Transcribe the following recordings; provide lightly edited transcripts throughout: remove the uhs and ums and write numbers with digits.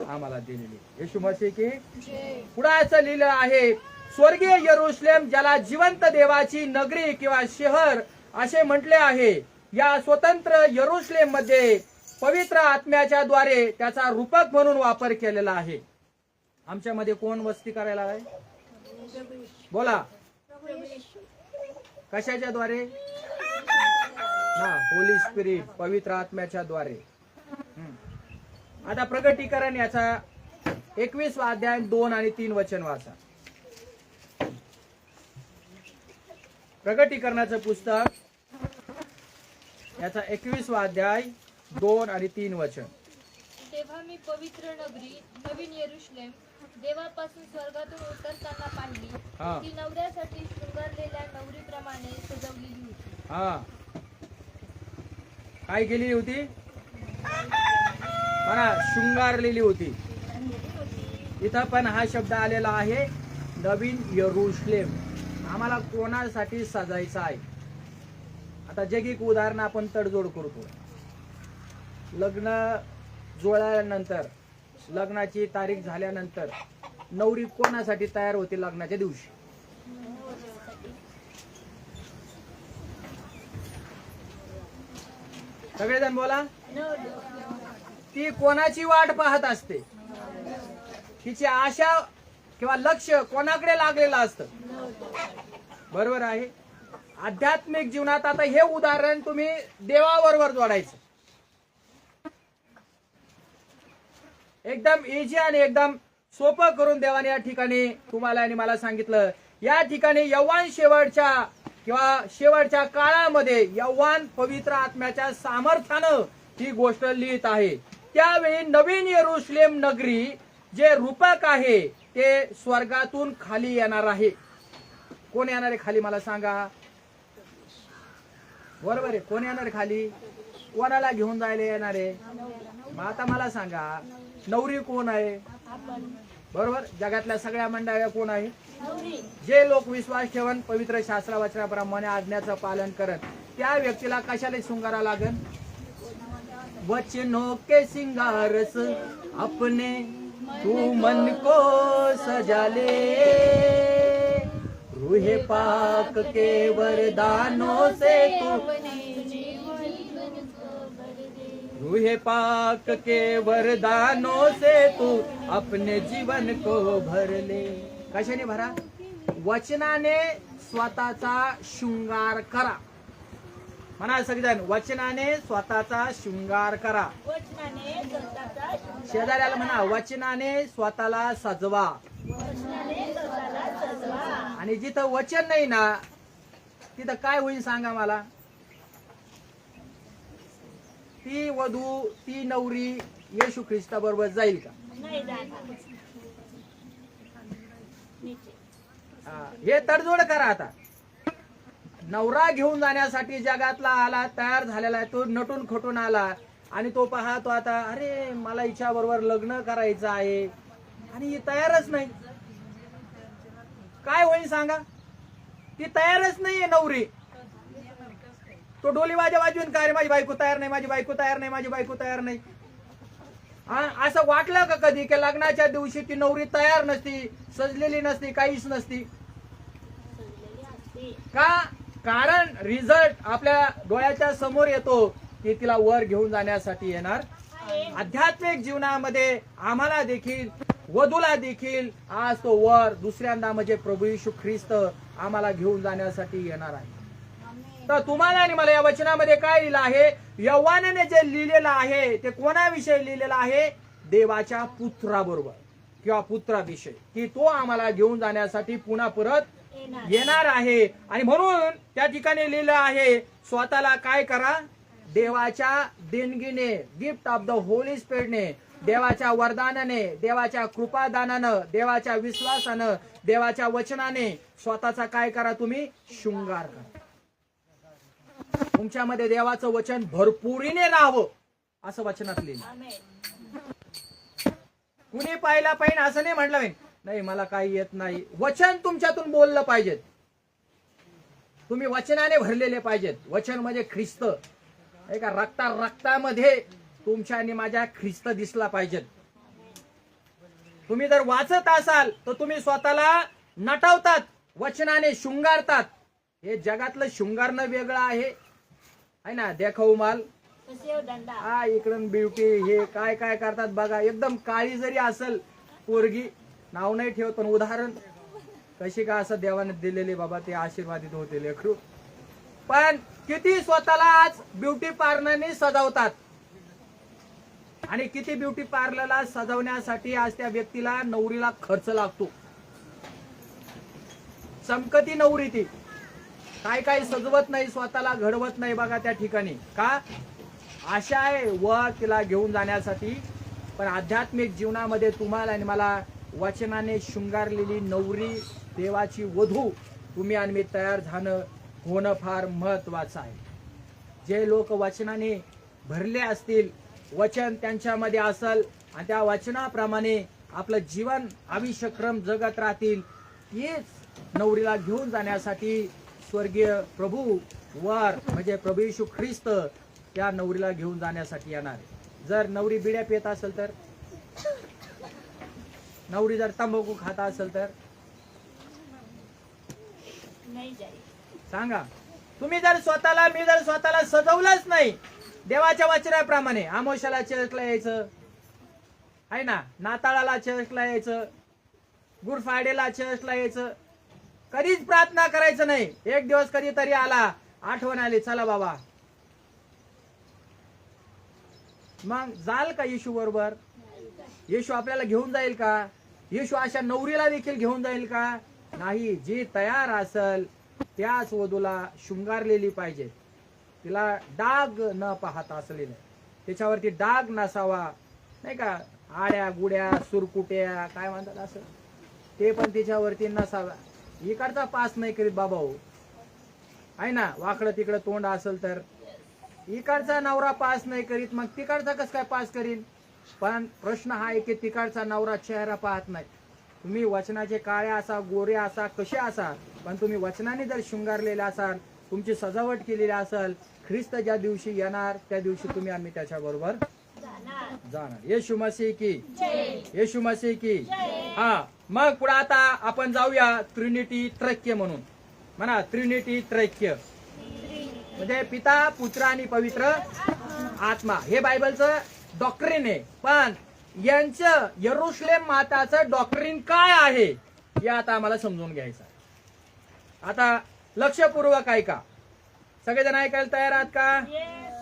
आम्हाला दिलेली. येशू मसीह की पुढे असं लिहिलं आहे, स्वर्गीय यरुशलेम ज्याला जिवंत देवाची नगरी किंवा शहर असे म्हटले आहे, या स्वतंत्र यरुशलेम मध्ये पवित्र आत्म्याच्या द्वारे त्याचा रूपक म्हणून वापर केलेला आहे. आमच्यामध्ये कोण वस्ती करायला आहे? बोला. कशाच्या द्वारे? होली स्पिरिट, पवित्र आत्म्याच्या द्वारे. आता प्रगटीकरण याचा 21 अध्याय 2 आणि 3 वचन वाचा. प्रगटीकरणाचं पुस्तक याचा 21 अध्याय 2 आणि 3 वचन. तेव्हा मी पवित्र नगरी नवीन यरुशलेम देवापासून स्वर्गातून उतरताना पाहिली. ती नवऱ्यासाठी शृंगारलेल्या नवरीप्रमाणे सजवलेली होती. काय केलेली होती? म्हणा, शृंगारलेली होती. इथं पण हा शब्द आलेला आहे, नवीन यरुशलेम. आम्हाला कोणासाठी सजायचं आहे? आता जगिक उदाहरण आपण तडजोड करतो. लग्न जुळल्यानंतर, लग्नाची तारीख झाल्यानंतर नवरी कोणासाठी तयार होती लग्नाच्या दिवशी? सगळेजण बोला. ती कोणाची वाट पाहत असते? तिची आशा किंवा लक्ष कोणाकडे लागलेलं असतं? बरोबर आहे. आध्यात्मिक जीवनात आता हे उदाहरण तुम्ही देवाबरोबर जोडायचं. एकदम इझी आणि एकदम सोपं करून देवाने या ठिकाणी तुम्हाला आणि मला सांगितलं. या ठिकाणी यव्वान शेवटच्या काळामध्ये यव्वान पवित्र आत्म्याच्या सामर्थ्यानं ही गोष्ट लिहित आहे. त्यावेळी नवीन यरुशलेम नगरी जे रूपक आहे ते स्वर्गातून खाली येणार आहे. कोण येणार आहे खाली मला सांगा? बरोबर आहे. कोण येणार आहे खाली? कोणाला घेऊन जायला येणार आहे? मग आता मला सांगा, नवरी कोण आहे? बरोबर. जगातल्या सगळ्या मंडळ्या कोण आहे? जे लोक विश्वास ठेवून पवित्र शास्त्र वचनाप्रमाणे आज्ञाचं पालन करत, त्या व्यक्तीला कशाला शृंगारा लागन? वचनों के सिंगार से अपने तू मन को सजा ले, रूहे पाक के वरदानों से तू, रूहे पाक के वरदानों से तू अपने जीवन को भर ले. कशाने भरा? वचनाने स्वतःचा शृंगार करा. म्हणा सगळेजण, वचनाने स्वतःचा शृंगार करा. शेजाऱ्याला म्हणा, वचनाने स्वतःला सजवा. आणि जिथं वचन नाही ना तिथं काय होईल सांगा मला? ती वधू, ती नवरी येशू ख्रिस्ता बरोबर जाईल का? हे तडजोड करा. आता नवरा घेऊन जाण्यासाठी जगातला आला, तयार झालेला आहे, तो नटून खटून आला आणि तो पाहतो आता, अरे मला हिच्या बरोबर लग्न करायचं आहे, आणि ही तयारच नाही. काय होईल सांगा? ती तयारच नाहीये नवरी. तो डोली वाजवून काय, माझी बायको तयार नाही, माझी बायको तयार नाही, माझी बायको तयार नाही. असं वाटलं का कधी की लग्नाच्या दिवशी ती नवरी तयार नसती, सजलेली नसती, काहीच नसती? का? कारण रिझल्ट आपल्या डोळ्याच्या समोर येतो की तिला वर घेऊन जाण्यासाठी येणार. आध्यात्मिक जीवनामध्ये आम्हाला देखील, वधूला देखील आज तो वर दुसऱ्यांदा म्हणजे प्रभू येशू ख्रिस्त आम्हाला घेऊन जाण्यासाठी येणार आहे. तर तुम्हाला आणि मला या वचनामध्ये काय लिहिलं आहे? यव्वानाने जे लिहिलेलं आहे ते कोणाविषयी लिहिलेलं आहे? देवाच्या पुत्राबरोबर किंवा पुत्राविषयी, की तो आम्हाला घेऊन जाण्यासाठी पुन्हा परत येणार आहे. आणि म्हणून त्या ठिकाणी लिहिलं आहे, स्वतःला काय करा? देवाच्या देणगीने, गिफ्ट ऑफ द होली स्पिरिटने, देवाच्या वरदानाने, देवाच्या कृपादानानं, देवाच्या विश्वासानं, देवाच्या वचनाने स्वतःचा काय करा? तुम्ही शृंगार करा. तुमच्यामध्ये देवाचं वचन भरपुरीने राहावं असं वचनात लिहिलं. कुणी पाहिला पाहिजे असं नाही म्हटलं नाही मला काही येत नाही. वचन तुमच्यातून बोललं पाहिजेत. तुम्ही वचनाने भरलेले पाहिजेत. वचन म्हणजे ख्रिस्त. एका रक्तामध्ये तुमच्या आणि माझ्या ख्रिस्त दिसला पाहिजेत. तुम्ही जर वाचत असाल तर तुम्ही स्वतःला नटवतात, वचनाने शृंगारतात. हे जगातलं शृंगारणं वेगळं आहे ना. देखाऊ माल, हा इकडून ब्युटी, हे काय काय करतात बघा. एकदम काळी जरी असेल पोरगी, नाव नाही ठेवत पण उदाहरण, कशी का असं देवाने दिलेले बाबा, ते आशीर्वादित होते लेकरू. पण किती स्वतःला आज ब्युटी पार्लरने सजवतात, आणि किती ब्युटी पार्लरला सजवण्यासाठी आज त्या व्यक्तीला, नवरीला खर्च लागतो. चमकती नवरी ती, काय काय सजवत नाही, स्वतःला घडवत नाही बघा त्या ठिकाणी. का? आशा आहे वर तिला घेऊन जाण्यासाठी. पण आध्यात्मिक जीवनामध्ये तुम्हाला आणि मला वचनाने शृंगारलेली नवरी, देवाची वधू तुम्ही आणि मी तयार होणं फार महत्वाचं आहे. जे लोक वचनाने भरले असतील, वचन त्यांच्यामध्ये असेल आणि त्या वचनाप्रमाणे आपलं जीवन आयुष्यक्रम जगत राहतील, हेच नवरीला घेऊन जाण्यासाठी स्वर्गीय प्रभू वर म्हणजे प्रभू येशू ख्रिस्त त्या नवरीला घेऊन जाण्यासाठी येणार. जर नवरी बिड्या पित असेल तर, नवरी जर तंबाखू खाता असेल तर सांगा. तुम्ही जर स्वतःला, मी जर स्वतःला सजवलंच नाही देवाच्या वचनाप्रमाणे, आमोशाला चर्चला यायचं आहे ना, नाताळाला चर्चला यायचं, गुड फ्रायडेला चर्चला यायचं, कधीच प्रार्थना करायचं नाही. एक दिवस कधीतरी आला, आठवण आली, चला बाबा, मग जाल का येशू बरोबर? येशू आपल्याला घेऊन जाईल का? येशू अशा नवरीला देखील घेऊन जाईल का? नाही. जी तयार असेल त्याच वधूला शृंगारलेली पाहिजे. तिला डाग न पाहता असलेलं, त्याच्यावरती डाग नसावा, नाही का, आड्या गुड्या सुरकुट्या काय म्हणतात असं, ते पण तिच्यावरती नसावा. इकडचा पास नाही करीत बाबा हो, आहे ना. वाकडं तिकडं तोंड असेल तर इकडचा नवरा पास नाही करीत, मग तिकडचा कसं काय पास करीन? पण प्रश्न हा आहे की तिकडचा नवरा चेहरा पाहत नाही. तुम्ही वचनाचे काळे असा, गोरे असा, कसे असा, पण तुम्ही वचनाने जर शृंगारलेले असाल, तुमची सजावट केलेली असेल, ख्रिस्त ज्या दिवशी येणार त्या दिवशी तुम्ही आम्ही त्याच्या बरोबर जाणार. येशू मसीह की, येशू मसीह की. हा, मग पुढे आता आपण जाऊया ट्रिनिटी त्रैक्य म्हणून. म्हणा ट्रिनिटी त्रैक्य म्हणजे पिता, पुत्र आणि पवित्र आत्मा. हे बायबलचं डॉक्ट्रिन आहे. पण यांचं यरुशलेम माताचं डॉक्ट्रिन काय आहे हे आता आम्हाला समजून घ्यायचं. आता लक्षपूर्वक ऐका. सगळेजण ऐकायला तयार आहात का?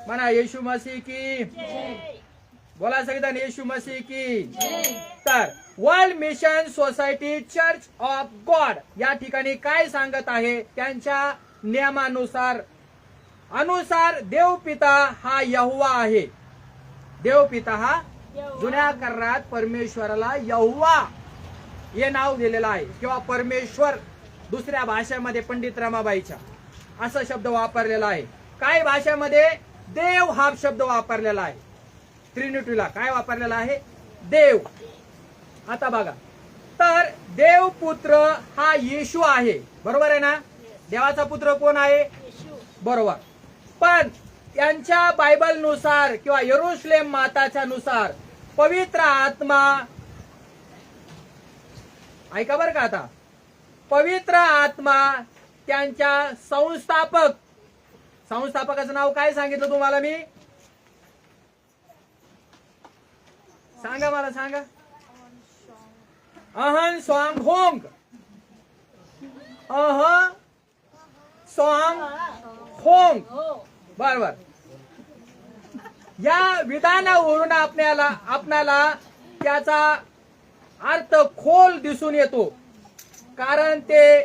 म्हणा येशू मसीह की. बोला सगळेजण येशू मसीह की. तर world mission society church of God या ठिकाणी काय सांगत आहे? त्यांच्या नियमानुसार देवपिता हा यहोवा आहे. देवपिता हा जुन्या करारात परमेश्वराला यहोवा हे नाव दिलेलं आहे, किंवा परमेश्वर दुसऱ्या भाषेमध्ये पंडित रमाबाईच्या असा शब्द वापरलेला आहे. काही भाषेमध्ये देव हा शब्द वापरलेला आहे. ट्रिनिटीला काय वापरलेला आहे? देव. आता बघा, तर देव पुत्र हा येशू आहे, बरोबर आहे ना? देवाचा पुत्र कोण आहे? बरोबर. पण त्यांच्या बायबल नुसार किंवा यरुशलेम माताच्या नुसार पवित्र आत्मा, ऐका बरं का, आता पवित्र आत्मा त्यांच्या संस्थापकाचं नाव काय सांगितलं तुम्हाला मी? सांगा मला, सांगा. अहन स्वांग होंग. स्वांग होंग. बरोबर. या विधानावरून आपल्याला त्याचा अर्थ खोल दिसून येतो. कारण ते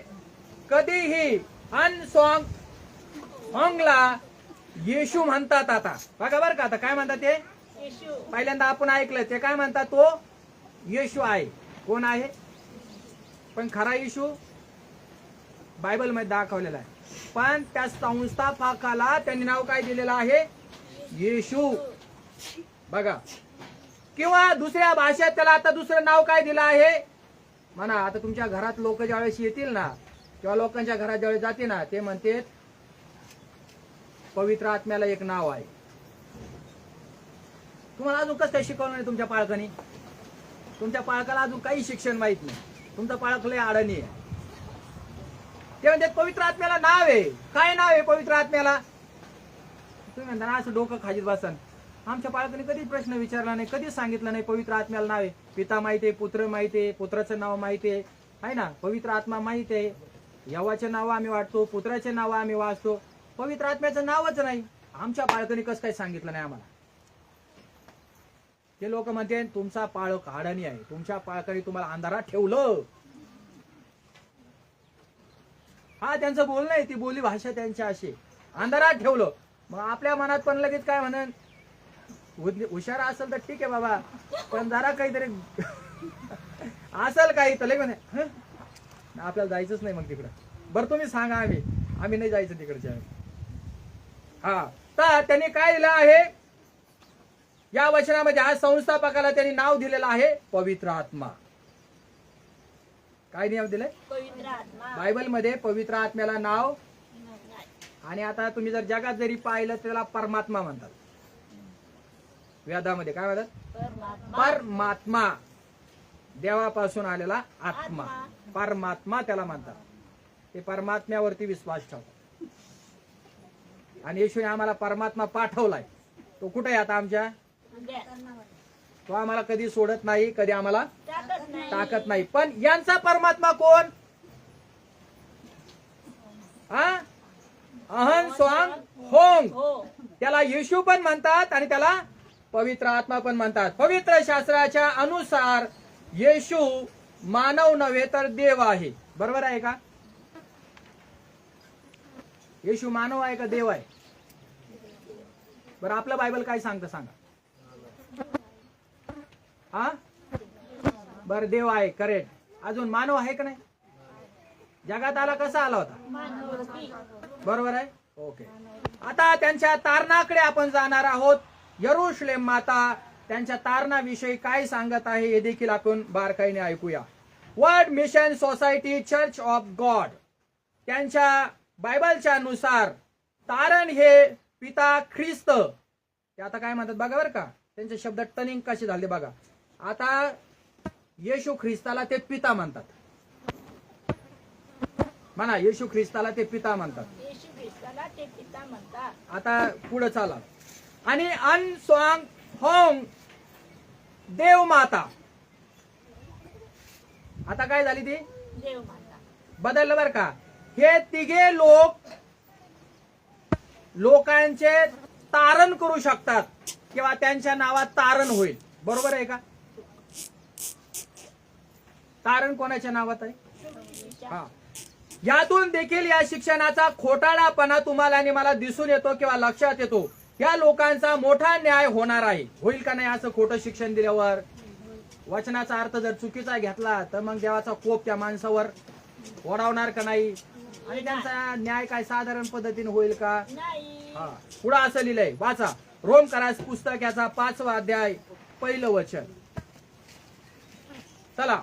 कधीही अन स्वांग होंगला येशू म्हणतात. आता बघा बरं का, आता काय म्हणतात ते? पहिल्यांदा आपण ऐकलं ते काय म्हणतात? तो येशू आहे. कोण आहे? पण खरा येशू बायबल मध्ये दाखवलेला आहे. पण त्या संस्थापकाला त्यांनी नाव काय दिलेलं आहे? येशू. बघा, किंवा दुसऱ्या भाषेत त्याला आता दुसरं नाव काय दिलं आहे? म्हणा, आता तुमच्या घरात लोक ज्यावेळेस येतील ना, किंवा लोकांच्या घरात ज्यावेळेस जाते ना, ते म्हणते पवित्र आत्म्याला एक नाव आहे. तुम्हाला अजून कसं काय शिकवलं नाही तुमच्या पालकांनी? तुमच्या पाळकाला अजून काही शिक्षण माहित नाही, तुमचं पाळक लय अडाणी आहे. ते म्हणजे पवित्र आत्म्याला नाव आहे. काय नाव आहे पवित्र आत्म्याला? तुम्ही म्हणता ना असं डोकं खाजीत बसन. आमच्या पाळकाने कधीच प्रश्न विचारला नाही, कधीच सांगितलं नाही पवित्र आत्म्याला नाव आहे. पिता माहिती आहे, पुत्र माहिती आहे, पुत्राचं नाव माहिती आहे ना, पवित्र आत्मा माहिती आहे. यहोवाचे नाव आम्ही वाटतो, पुत्राचे नाव आम्ही वाचतो, पवित्र आत्म्याचं नावच नाही. आमच्या पाळकाने कसं काही सांगितलं नाही आम्हाला. ते लोक म्हणते तुमचा पाळक अडाणी आहे, तुमच्या पाळकाने तुम्हाला अंधारात ठेवलं. हा त्यांचं बोलणं आहे, ती बोली भाषा त्यांची अशी, अंधारात ठेवलं. मग आपल्या मनात पण लगेच काय म्हणन, हुशार असेल तर ठीक आहे बाबा, पण जरा काहीतरी असेल काही तर लगे म्हणे आपल्याला जायचंच नाही मग तिकडं. बरं तुम्ही सांगा, आम्ही नाही जायचं तिकडच्या. हा, तर त्यांनी काय दिलं आहे या वचनामध्ये? आज संस्थापकाला त्यांनी नाव दिलेलं आहे पवित्र आत्मा. काय नाव दिलंय? पवित्र आत्मा. बायबल मध्ये पवित्र आत्म्याला नाव. आणि आता तुम्ही जर जगात जरी पाहिलं त्याला परमात्मा म्हणतात. वेदामध्ये काय म्हणतात? परमात्मा, देवापासून आलेला आत्मा, परमात्मा त्याला म्हणतात. ते परमात्म्यावरती विश्वास ठेवतात. आणि येशूने आम्हाला परमात्मा पाठवलाय. तो कुठे आहे आता आमच्या? तो आम्हाला कधी सोडत नाही, कधी आम्हाला टाकत नाही. पण यांचा परमात्मा कोण? अहं स्वांग होंग. त्याला येशू पण म्हणतात आणि त्याला पवित्र आत्मा पण म्हणतात. पवित्र शास्त्राच्या अनुसार येशू मानव नव्हे तर देव आहे. बरोबर आहे का? येशू मानव आहे का देव आहे? बरं आपलं बायबल काय सांगतं सांगा. हा, बर देव आहे, करेक्ट. अजून मानव आहे का नाही? जगात आला कसा आला होता? बरोबर आहे, ओके. आता त्यांच्या तारणाकडे आपण जाणार आहोत. यरूशलेम माता त्यांच्या तारणाविषयी काय सांगत आहे हे देखील आपण बारकाईने ऐकूया. World mission society church of God त्यांच्या बायबलच्या नुसार तारण हे पिता ख्रिस्त, ते आता काय म्हणतात बघा बरं का, त्यांचे शब्द टनिंग कसे झाले बघा. आता येशू ख्रिस्ताला ते पिता म्हणतात. म्हणा, येशू ख्रिस्ताला ते पिता म्हणतात. आता पुढे चाला. आणि अन स्वांग होंग देव माता. आता काय झाली ती? देव माता. बदललं बर का. हे तिघे लोकांचे तारण करू शकतात किंवा त्यांच्या नावात तारण होईल. बरोबर आहे का? तारण कोणाच्या नावात आहे? हा. यातून देखील या शिक्षणाचा खोटारडेपणा तुम्हाला आणि मला दिसून येतो किंवा लक्षात येतो. या लोकांचा मोठा न्याय होणार आहे. होईल का नाही असं खोटं शिक्षण दिल्यावर? वचनाचा अर्थ जर चुकीचा घेतला तर मग देवाचा कोप त्या माणसावर ओढावणार का नाही? आणि त्यांचा न्याय काय साधारण पद्धतीने होईल का? हा. पुढे असं लिहिलंय, वाचा. रोमकरास पुस्तक याचा 5वा अध्याय 1 वचन. चला,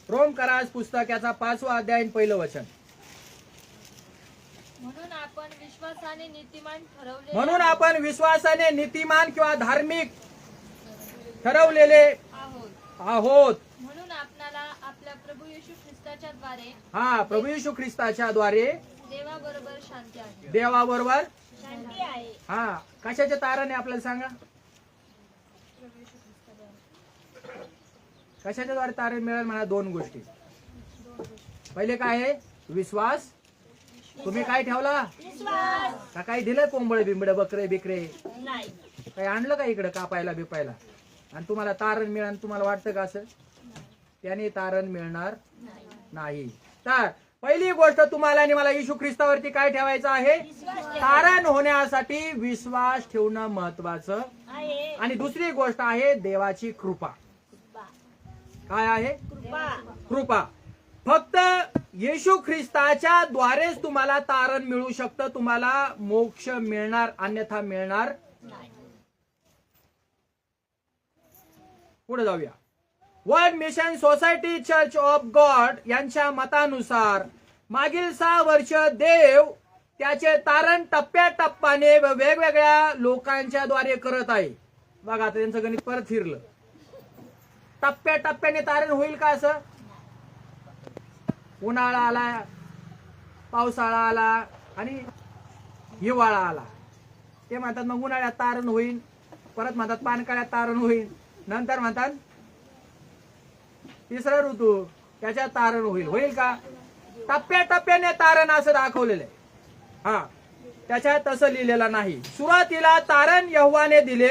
रोमकरास पुस्तक याचा 5वा अध्याय 1 वचन. म्हणून आपण विश्वासाने नीतिमान किंवा धार्मिक ठरवलेले आहोत. म्हणून आपल्याला आपल्या प्रभू येशू ख्रिस्ताच्या द्वारे, हा, प्रभू येशू ख्रिस्ताच्या द्वारे देवाबरोबर शांती आहे. देवाबरोबर शांती आहे. हा. कशाचे तारण आहे आपल्याला सांगा? कशाच्या द्वारे तारण मिळेल? म्हणा 2 गोष्टी. पहिले काय आहे? विश्वास. तुम्ही काय ठेवला? का काही दिलंय? कोंबडे बिंबडे बकरे बिकरे काही आणलं का इकडे कापायला बिपायला? आणि तुम्हाला तारण मिळेल तुम्हाला वाटतं का असं? त्याने तारण मिळणार नाही. तर पहिली गोष्ट तुम्हाला आणि मला येशू ख्रिस्तावरती काय ठेवायचं आहे? तारण होण्यासाठी विश्वास ठेवणं महत्वाचं. आणि दुसरी गोष्ट आहे देवाची कृपा. काय आहे? कृपा. फक्त येशू ख्रिस्ताच्या द्वारेच तुम्हाला तारण मिळू शकतं. तुम्हाला मोक्ष मिळणार, अन्यथा मिळणार. पुढे जाऊया. World mission society church of God यांच्या मतानुसार मागील 6 वर्ष देव त्याचे तारण टप्प्याटप्प्याने वेगवेगळ्या लोकांच्या द्वारे करत आहे. बघा आता त्यांचं गणित परत फिरलं. टप्प्याटप्प्याने तारण होईल का असं? उन्हाळा आला, पावसाळा आला आणि हिवाळा आला. ते म्हणतात मग उन्हाळ्यात तारण होईल, परत म्हणतात पानकाळ्यात तारण होईल, नंतर म्हणतात तिसरा ऋतू त्याच्यात तारण होईल. होईल का? टप्प्याटप्प्याने तारण असं दाखवलेलं आहे. हा, त्याच्यात तसं लिहिलेलं नाही. सुरुवातीला तारण यहोवाने दिले,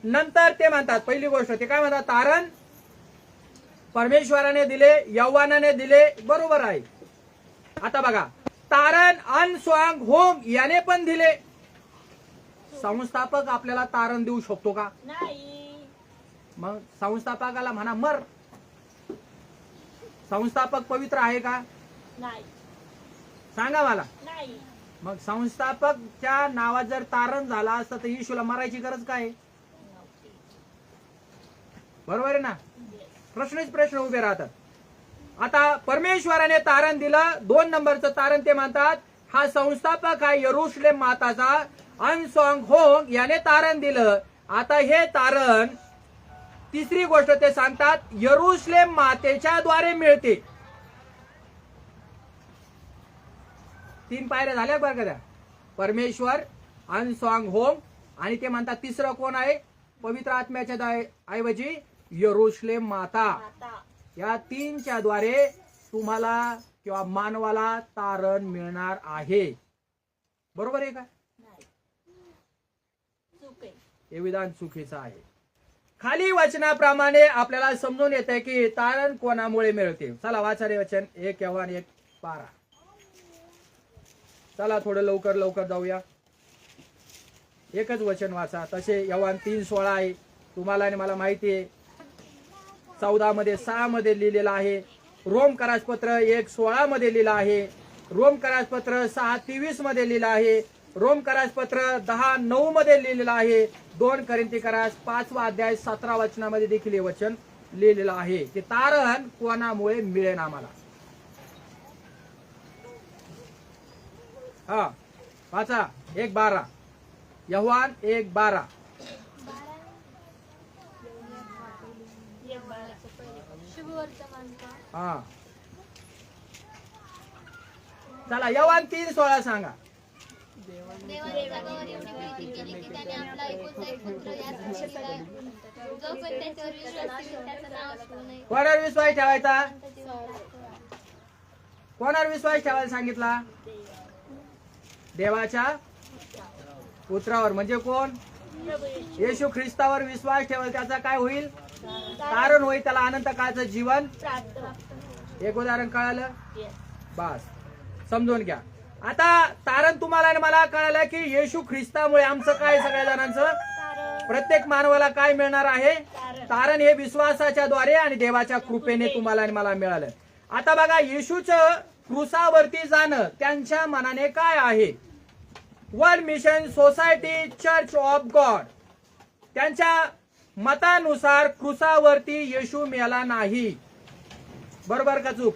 नंतर ते म्हणतात पहिली गोष्ट ते काय म्हणतात, तारण परमेश्वराने दिले, यहोवाने दिले. बरोबर आहे. आता बघा, तारण अन स्वांग होम याने पण दिले. संस्थापक आपल्याला तारण देऊ शकतो का? नाही. मग संस्थापकाला म्हणा मर. संस्थापक पवित्र आहे का? नाही. सांगा मला. नाही. मग संस्थापकच्या नावात जर तारण झाला असतं तर येशूला मरायची गरज काय? बरोबर आहे ना? प्रश्नच प्रश्न उभे राहतात. आता परमेश्वराने तारण दिलं. 2 नंबरचं तारण ते म्हणतात हा संस्थापक आहे यरुशलेम माताचा, अनसॉंग होंग याने तारण दिलं. आता हे तारण तिसरी गोष्ट ते सांगतात यरुशलेम मातेच्या द्वारे मिळते. 3 पायऱ्या झाल्या बरं का त्या. परमेश्वर, अनसॉंग होंग आणि ते म्हणतात तिसरं कोण आहे? पवित्र आत्म्याच्या ऐवजी यरुशलेम माता. या 3च्या द्वारे तुम्हाला किंवा मानवाला तारण मिळणार आहे. बरोबर आहे का? हे विधान चुकीचं आहे. खाली वचनाप्रमाणे आपल्याला समजून येते की तारण कोणामुळे मिळते. चला वाचा रे वचन 1 यहोवान 1:12. चला थोडं लवकर जाऊया. एकच वचन वाचा. तसे यहोवान 3:16 आहे. तुम्हाला आणि मला माहिती आहे. 14 मध्ये 6 मध्ये लिहिलेलं आहे. रोम करासपत्र 1:16 मध्ये लिहिलं आहे. रोम करासपत्र 6:23 मध्ये लिहिलं आहे. रोम करासपत्र 10:9 मध्ये लिहिलेलं आहे. 2 कोरिन्थी करास 5 अध्याय 17 वचनामध्ये देखील हे वचन लिहिलेलं आहे की तारण कोणामुळे मिळेल आम्हाला. हा वाचा 1:12. यहोवान 1:12. हा चला यहोवान 3:16 सांगा. देवाने जगावर एवढी प्रीती केली की त्याने आपला एकुलता एक पुत्र या सृष्टीला जो पण त्याच्यावर विश्वास ठेवेल त्याचं नाव असू नये. कोणावर विश्वास ठेवायचा? कोणावर विश्वास ठेवायला सांगितला? देवाच्या पुत्रावर. म्हणजे कोण? येशू ख्रिस्तावर विश्वास ठेवल त्याचा काय होईल? तारण होईल. त्याला अनंत काळचं जीवन. एक उदाहरण कळालं? बस समजून घ्या. आता तारण तुम्हाला आणि मला कळालं की येशू ख्रिस्तामुळे आमचं काय, सगळ्या जणांचं, प्रत्येक मानवाला काय मिळणार आहे? तारण. हे विश्वासाच्या द्वारे आणि देवाच्या कृपेने तुम्हाला आणि मला मिळालं. आता बघा, येशूचं क्रुसावरती जाणं त्यांच्या मनाने काय आहे? World mission society church of God त्यांच्या मतानुसार क्रुसावरती येशू मेला नाही. बरोबर का चूक?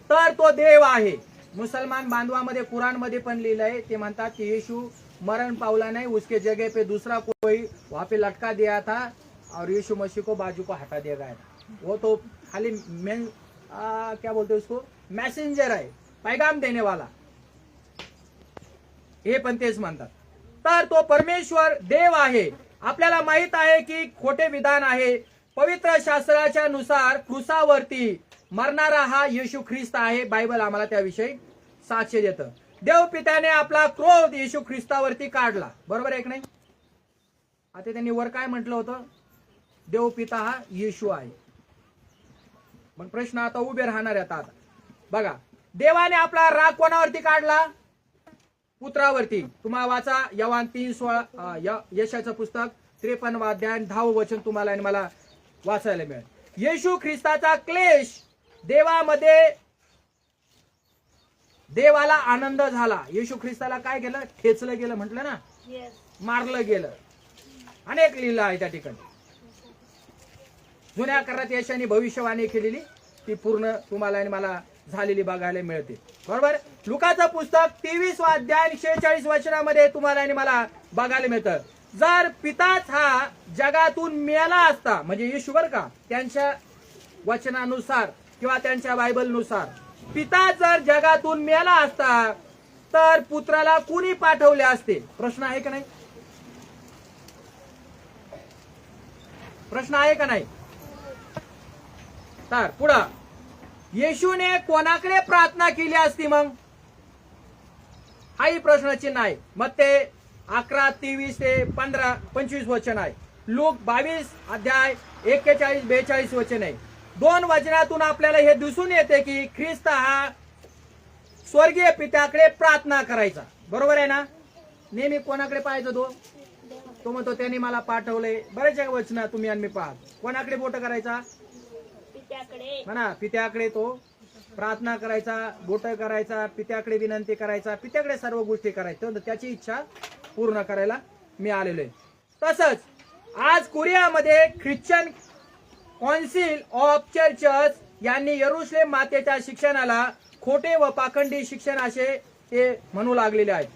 तर तो देव आहे. मुसलमान बांधवामध्ये कुराणमध्ये पण लिहिलंय. ते म्हणतात की येशू मरण पावला नहीं, उसके जगह पे दूसरा कोई वहां पे लटका दिया था और यीशु मसीह को बाजू को हटा दिया गया था. वो तो खाली क्या बोलते उसको, मैसेंजर आहे, पैगाम देने वाला. हे पण तेच म्हणतात. तर तो परमेश्वर देव आहे. आपल्याला माहित आहे की खोटे विधान आहे. पवित्र शास्त्राच्या नुसार क्रुसावरती मरणारा हा येशू ख्रिस्त आहे. बायबल आम्हाला त्याविषयी साक्ष देतं. देव पित्याने आपला क्रोध येशू ख्रिस्तावरती काढला. बरोबर आहे की नाही? आता त्यांनी वर काय म्हटलं होतं? देव पिता हा येशू आहे. मग प्रश्न आता उभे राहणार आहेत. आता बघा, देवाने आपला राग कोणावरती काढला? पुत्रावरती. तुम्हाला वाचा यहोवान 3:16 यशाचं पुस्तक 53 अध्याय 10 वचन तुम्हाला आणि मला वाचायला मिळेल. येशू ख्रिस्ताचा क्लेश देवामध्ये देवाला आनंद झाला. येशू ख्रिस्ताला काय केलं? ठेचलं गेलं म्हटलं ना, मारलं गेलं. अनेक लिहिलं आहे त्या ठिकाणी. जुन्या करारात यशाने भविष्यवाणी केलेली ती पूर्ण तुम्हाला आणि मला झालेली बघायला मिळते. बरोबर? लुकाचं पुस्तक 23 अध्याय 46 वचनामध्ये तुम्हाला आणि मला बघायला मिळतं. जर पिताच हा जगातून मेला असता, म्हणजे येशू बरं का, त्यांच्या वचनानुसार किंवा त्यांच्या बायबलनुसार पिता जर जगातून मेला असता तर पुत्राला कुणी पाठवले असते? प्रश्न आहे का नाही? प्रश्न आहे का नाही? तर पुढं येशूने कोणाकडे प्रार्थना केली असती मग? हाही प्रश्नचिन्ह आहे. मग ते 11:23 ते 15-25 वचन आहे. लूक 22 अध्याय 41-42 वचन आहे. दोन वचनातून आपल्याला हे दिसून येते की ख्रिस्त हा स्वर्गीय पित्याकडे प्रार्थना करायचा. बरोबर आहे ना? नेहमी कोणाकडे पाहायचं तो म्हणतो त्यांनी मला पाठवले. बरेच वचन तुम्ही आणि मी पाहत. कोणाकडे बोट करायचा? म्हणा पित्याकडे तो प्रार्थना करायचा, बोट करायचा, पित्याकडे विनंती करायचा, पित्याकडे सर्व गोष्टी करायच्या. त्याची इच्छा पूर्ण करायला मी आलेलो आहे. तसंच आज कोरियामध्ये ख्रिश्चन काउन्सिल ऑफ चर्चेस यांनी यरुशलेम मातेच्या शिक्षणाला खोटे व पाखंडी शिक्षण असे ते म्हणू लागलेले आहेत.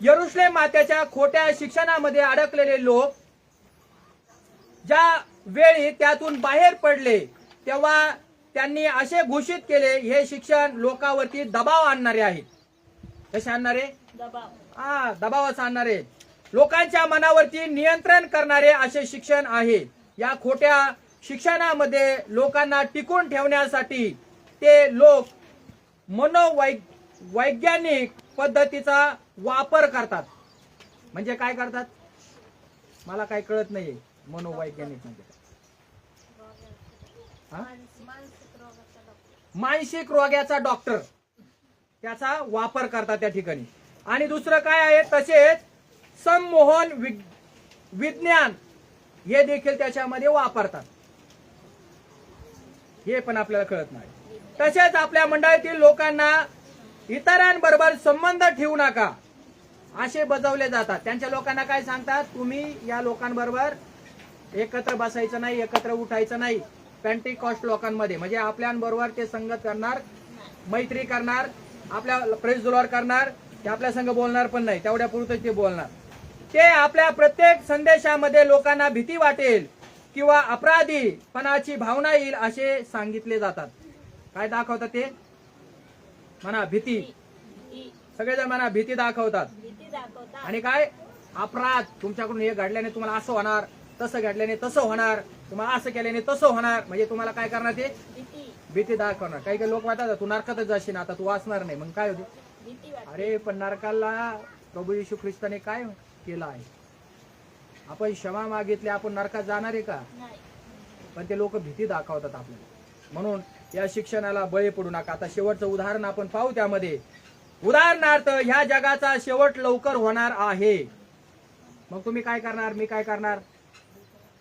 यरुशलेम मातेच्या खोट्या शिक्षणामध्ये अडकलेले लोक ज्या वेळी त्यातून बाहेर पडले तेव्हा त्यांनी असे घोषित केले, हे शिक्षण लोकांवरती दबाव आणणारे आहे. कसे आणणारे? दबावाच आणणारे, लोकांच्या मनावरती नियंत्रण करणारे असे शिक्षण आहे. या खोट्या शिक्षणामध्ये लोकांना टिकून ठेवण्यासाठी ते लोक मनोवैज्ञानिक पद्धतीचा वापर करतात. म्हणजे काय करतात? मला काय कळत नाहीये मनोवैज्ञानिक म्हणजे मानसिक रोगाचा डॉक्टर त्याचा वापर करतात त्या ठिकाणी. आणि दुसरं काय आहे? तसेच संमोहन विज्ञान हे देखील त्याच्यामध्ये वापरतात. हे पण आपल्याला कळत नाही. तसेच आपल्या मंडळातील लोकांना इतरांबरोबर संबंध ठेवू नका असे बजावले जातात. त्यांच्या लोकांना काय सांगतात? तुम्ही या लोकांबरोबर एकत्र बसायचं नाही, एकत्र उठायचं नाही. पेंटिकॉस्ट लोकांमध्ये म्हणजे आपल्याबरोबर ते संगत करणार, मैत्री करणार, आपल्या प्रेस जोर करणार, ते आपल्या संग बोलणार पण नाही, तेवढ्या पुरतं ते बोलणार. ते आपल्या प्रत्येक संदेशामध्ये लोकांना भीती वाटेल किंवा अपराधीपणाची भावना येईल असे सांगितले जातात. काय दाखवतात ते? म्हणा भीती. सगळेजण म्हणा भीती दाखवतात. आणि काय? अपराध. तुमच्याकडून हे घडल्याने तुम्हाला असं होणार, तसं घडल्याने तसं होणार, तुम्हाला असं केल्याने तसं होणार. म्हणजे तुम्हाला काय करणार? ते भीती दाखवणार. काही काही लोक म्हणतात तू नरकातच जाशील, आता तू वाचणार नाही. मग काय होते? अरे पण नरकाला प्रभू येशू ख्रिस्ताने काय केलं आहे? आपण क्षमा मागितली, आपण नरकात जाणार आहे का? पण ते लोक भीती दाखवतात आपल्याला. म्हणून या शिक्षणाला बळी पडू नका. आता शेवटचं उदाहरण आपण पाहू. त्यामध्ये उदाहरणार्थ ह्या जगाचा शेवट लवकर होणार आहे. मग तुम्ही काय करणार? मी काय करणार?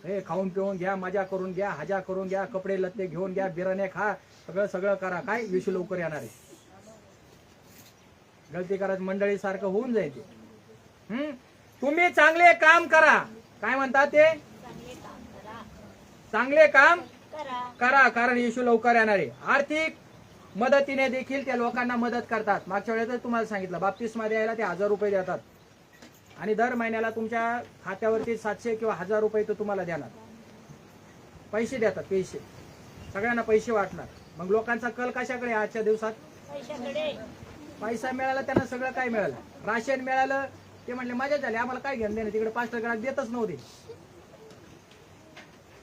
हे खाऊन पिऊन घ्या, मजा करून घ्या, हजा करून घ्या, कपडे लत्ते घेऊन घ्या, बिराणे खा, सगळं सगळं करा. काय? येशू लवकर येणार आहे. गलती करत मंडळी सारखं होऊन जाईल ते. तुम्ही चांगले काम करा. काय म्हणतात ते? चांगले काम करा, कारण येशू लवकर येणार आहे. आर्थिक मदतीने देखील त्या लोकांना मदत करतात. मागच्या वेळेस तुम्हाला सांगितलं, बाप्तिस्मा द्यायला ते 1000 रुपये देतात आणि दर महिन्याला तुमच्या खात्यावरती 700 किंवा 1000 रुपये तर तुम्हाला देणार. पैसे देतात, पैसे सगळ्यांना पैसे वाटणार. मग लोकांचा कल कशाकडे? आजच्या दिवसात पैसा मिळाला त्यांना सगळं काय मिळालं? राशन मिळालं. ते म्हणले मजा झाली, आम्हाला काय घेणं देणं, तिकडे 5 ग्राहक देतच नव्हते.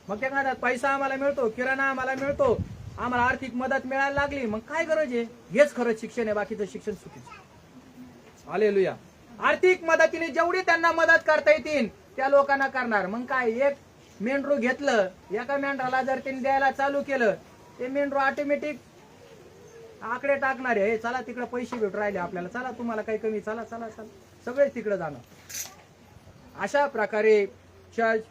मग ते म्हणतात पैसा आम्हाला मिळतो, किराणा आम्हाला मिळतो, आम्हाला आर्थिक मदत मिळायला लागली, मग काय गरज आहे? हेच खरं शिक्षण आहे, बाकीचं शिक्षण चुकीचं. हालेलुया. आर्थिक मदतीने जेवढी त्यांना मदत करता येतील त्या लोकांना करणार. मग काय? एक मेंढरू घेतलं, एका मेंढराला जर त्यांनी द्यायला चालू केलं, ते मेंढरू ऑटोमॅटिक आकडे टाकणार आहे. चला तिकडे पैसे भेटू राहिले आपल्याला, चला तुम्हाला काही कमी, चला चला चला, सगळेच तिकडे जाणार. अशा प्रकारे चर्च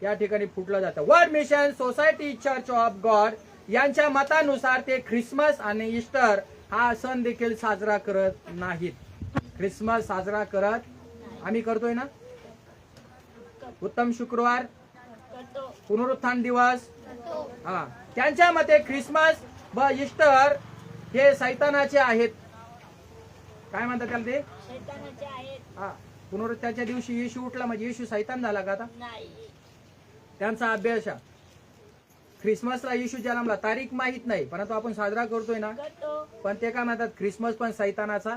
या ठिकाणी फुटलं जातं. World mission society church of God यांच्या मतानुसार ते ख्रिसमस आणि ईस्टर हा सण देखील साजरा करत नाहीत. ख्रिसमस साजरा करत आम्ही करतोय ना? उत्तम शुक्रवार, पुनरुत्थान दिवस. हा, त्यांच्या मते ख्रिसमस व ईस्टर हे सैतानाचे आहेत. काय म्हणतात त्याला? ते शैतानाचे आहेत. हा, पुनरुत्थानाच्या दिवशी येशू उठला म्हणजे येशू सैतान झाला का आता? नाही. त्यांचा अभ्यास आहे. ख्रिसमसला येशू जन्मला, तारीख माहित नाही, परंतु आपण साजरा करतोय ना, पण ते काय म्हणतात, ख्रिसमस पण सैतानाचा.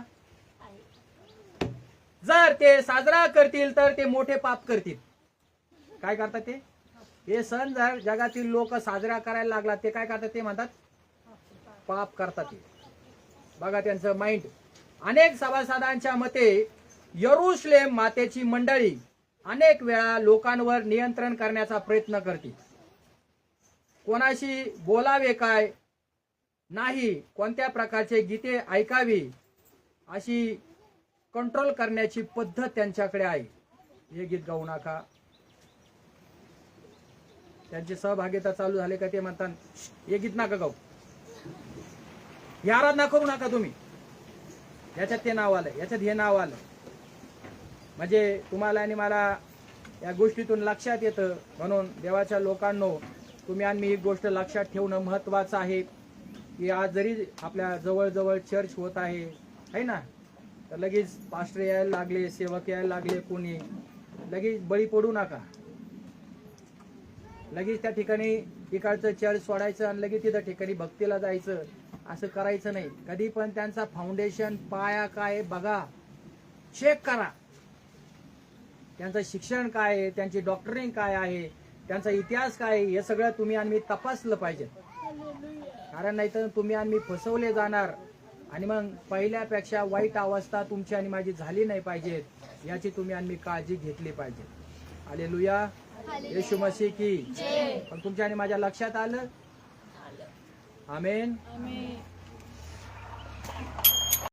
जर ते साजरा करतील तर ते मोठे पाप करतील. काय करतात ते? हे सण जर जगातील लोक साजरा करायला लागला, ते काय करतात? ते म्हणतात पाप करतात. ते बघा त्यांचं माइंड. अनेक सभासदांच्या मते यरुशलेम मातेची मंडळी अनेक वेळा लोकांवर नियंत्रण करण्याचा प्रयत्न करते. कोणाशी बोलावे काय नाही, कोणत्या प्रकारचे गीते ऐकावी अशी कंट्रोल करण्याची पद्धत त्यांच्याकडे आहे. हे गीत गाऊ नका. त्यांची सहभागिता चालू झाले का ते म्हणतात हे गीत नका गाऊ, ही आराधना करू नका तुम्ही, याच्यात ते नाव आलं, याच्यात हे नाव आलं. म्हणजे तुम्हाला आणि मला या गोष्टीतून लक्षात येतं. म्हणून देवाच्या लोकांनो, तुम्ही आणि मी एक गोष्ट लक्षात ठेवणं महत्वाचं आहे की आज जरी आपल्या जवळजवळ चर्च होत आहे ना, तर लगेच पास्टर यायला लागले, सेवक यायला लागले, कोणी लगेच बळी पडू नका. लगेच त्या ठिकाणी इकडचं चर्च सोडायचं आणि लगेच तिथं ठिकाणी भक्तीला जायचं, असं करायचं नाही. कधी पण त्यांचा फाउंडेशन पाया काय बघा, चेक करा. त्यांचं शिक्षण काय आहे, त्यांची डॉक्टरिंग काय आहे, त्यांचा इतिहास काय आहे, हे सगळं तुम्ही आणि मी तपासलं पाहिजे. कारण नाहीतर तुम्ही आणि मी फसवले जाणार आणि मग पहिल्यापेक्षा वाईट अवस्था तुमची आणि माझी झाली नाही पाहिजे, याची तुम्ही आणि मी काळजी घेतली पाहिजे. हालेलुया, येशू मसीह की. पण तुमच्या आणि माझ्या लक्षात आलं? आमेन.